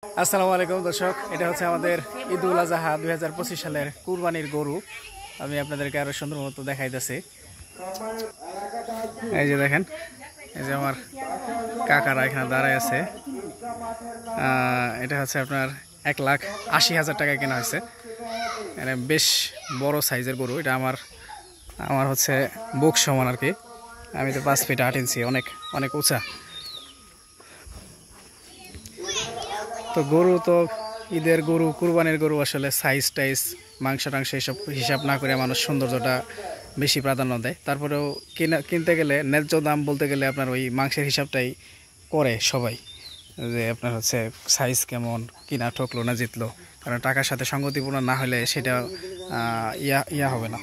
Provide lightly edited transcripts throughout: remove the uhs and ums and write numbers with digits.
আসসালামু আলাইকুম দর্শক, এটা হচ্ছে আমাদের ঈদুল আজহা 2025 সালের কুরবানির গরু। আমি আপনাদেরকে আরো সুন্দর মতো দেখাইতেছি। এই যে দেখেন, এই যে আমার কাকারা এখানে দাঁড়ায় আছে। এটা হচ্ছে আপনার 1,80,000 টাকায় কেনা হয়েছে। মানে বেশ বড় সাইজের গরু। এটা আমার হচ্ছে বুক সমান আর কি। আমি তো 5 ফিট 8 ইঞ্চি, অনেক অনেক উঁচা। তো গরু তো ঈদের গরু, কুরবানির গরু আসলে সাইজ টাইজ, মাংস টাংস এসব হিসাব না করে মানুষ সৌন্দর্যটা বেশি প্রাধান্য দেয়। তারপরেও কিনতে গেলে ন্যায্য দাম বলতে গেলে আপনার ওই মাংসের হিসাবটাই করে সবাই, যে আপনার হচ্ছে সাইজ কেমন, কিনা ঠকলো না জিতলো। কারণ টাকার সাথে সঙ্গতিপূর্ণ না হলে সেটা ইয়া হবে না,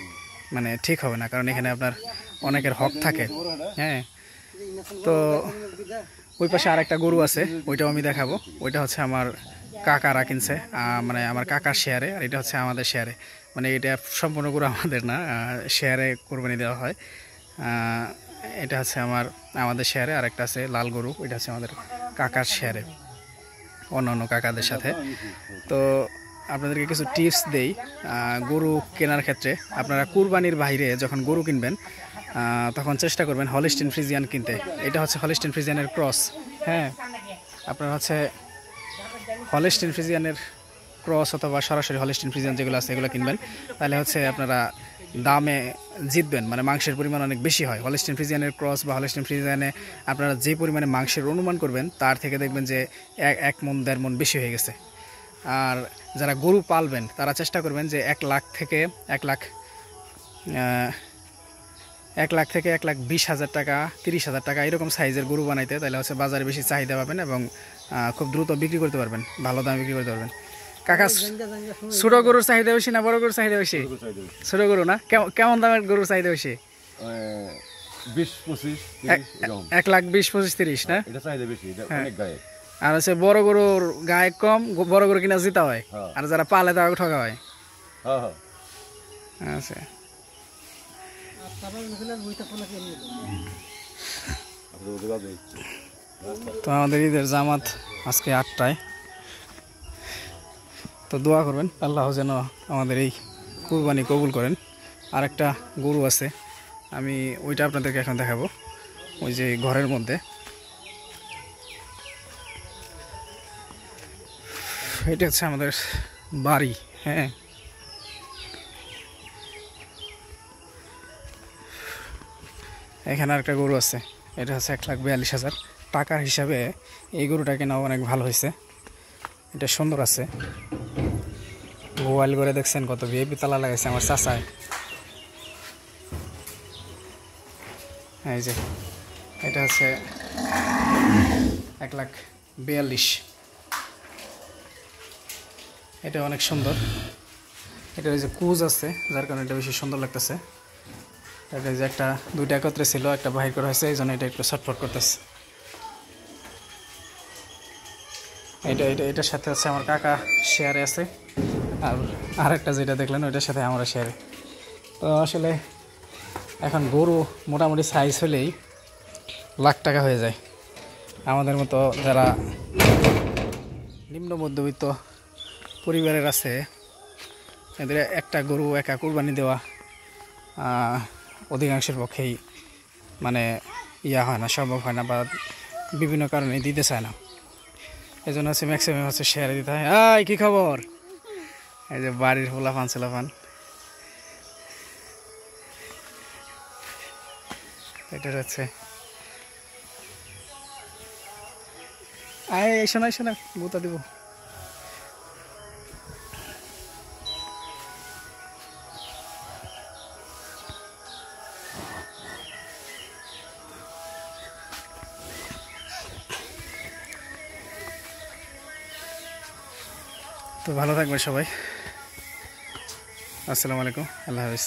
মানে ঠিক হবে না। কারণ এখানে আপনার অনেকের হক থাকে। হ্যাঁ, তো ওই পাশে আরেকটা গরু আছে, ওইটাও আমি দেখাবো। ওইটা হচ্ছে আমার কাকারা কিনছে, মানে আমার কাকার শেয়ারে, আর এটা হচ্ছে আমাদের শেয়ারে। মানে এটা সম্পূর্ণ গরু আমাদের না, শেয়ারে কোরবানি দেওয়া হয়। এটা হচ্ছে আমাদের শেয়ারে। আর একটা আছে লাল গরু, এটা হচ্ছে আমাদের কাকার শেয়ারে অন্য কাকাদের সাথে। তো আপনাদেরকে কিছু টিপস দেই গরু কেনার ক্ষেত্রে। আপনারা কুরবানির বাইরে যখন গরু কিনবেন তখন চেষ্টা করবেন হলিস্টিন ফ্রিজিয়ান কিনতে। এটা হচ্ছে হলিস্টিন ফ্রিজিয়ানের ক্রস। হ্যাঁ, আপনারা হচ্ছে হলিস্টিন ফ্রিজিয়ানের ক্রস অথবা সরাসরি হলিস্টিন ফ্রিজিয়ান যেগুলো আছে এগুলো কিনবেন। তাহলে হচ্ছে আপনারা দামে জিতবেন, মানে মাংসের পরিমাণ অনেক বেশি হয়। হলিস্টিন ফ্রিজিয়ানের ক্রস বা হলিস্টিন ফ্রিজিয়ানে আপনারা যে পরিমাণে মাংসের অনুমান করবেন তার থেকে দেখবেন যে 1 মণ 1.5 মণ বেশি হয়ে গেছে। আর যারা গরু পালবেন তারা চেষ্টা করবেন যে 1 লাখ থেকে 1,20,000 টাকা, 30,000 টাকা এরকম সাইজের গরু বানাইতে। তাহলে হচ্ছে বাজারে বেশি চাহিদা পাবেন এবং খুব দ্রুত বিক্রি করতে পারবেন, ভালো দামে বিক্রি করতে পারবেন। কাকা, ছোট গরুর চাহিদা বেশি না বড় গরুর চাহিদা বেশি? ছোট গরু না? কেমন দামের গরুর চাহিদা বেশি? 1,20,000-1,25,000-1,30,000 না? আর হচ্ছে বড় গরুর গায়ে কম, বড় গরু কিনা জিতা হয়। আর যারা পালে তারা ঠকা হয়। আচ্ছা, তো আমাদের ঈদের জামাত আজকে 8টায়। তো দোয়া করবেন আল্লাহ যেন আমাদের এই কুরবানি কবুল করেন। আরেকটা গরু আছে, আমি ওইটা আপনাদেরকে এখন দেখাবো। ওই যে ঘরের মধ্যে, এটা হচ্ছে আমাদের বাড়ি। হ্যাঁ, এখানে আরেকটা গরু আছে, এটা হচ্ছে 1,42,000 টাকার হিসাবে। এই গরুটা কেনাও অনেক ভালো হয়েছে, এটা সুন্দর আছে। মোবাইল করে দেখছেন কত ভিআইপি তালা লাগাইছে আমার চাচায়। এই যে এটা হচ্ছে 1,42,000। এটা অনেক সুন্দর। এটা ওই যে কুজ আছে, যার কারণে এটা বেশি সুন্দর লাগতেছে। এটা যে দুইটা একত্রে ছিল, একটা বাহির করা হয়েছে, এই জন্য এটা একটু ছটফট করতেছে। এটার সাথে হচ্ছে আমার কাকা শেয়ারে আছে, আর আরেকটা যেটা দেখলেন ওইটার সাথে আমরা শেয়ারে। তো আসলে এখন গরু মোটামুটি সাইজ হলেই লাখ টাকা হয়ে যায়। আমাদের মতো যারা নিম্ন মধ্যবিত্ত পরিবারের আছে, এদের একটা গরু একা কুরবানি দেওয়া অধিকাংশের পক্ষেই মানে হয় না, সম্ভব হয় না, বা বিভিন্ন কারণে দিতে চায় না। এই জন্য হচ্ছে ম্যাক্সিমাম হচ্ছে শেয়ারে দিতে হয়। কি খবর? এই যে বাড়ির ফুলাফান ছিলাফান, এটা হচ্ছে শোনা বুতা দিব। তো ভালো থাকবে সবাই। আসসালামু আলাইকুম, আল্লাহ হাফিজ।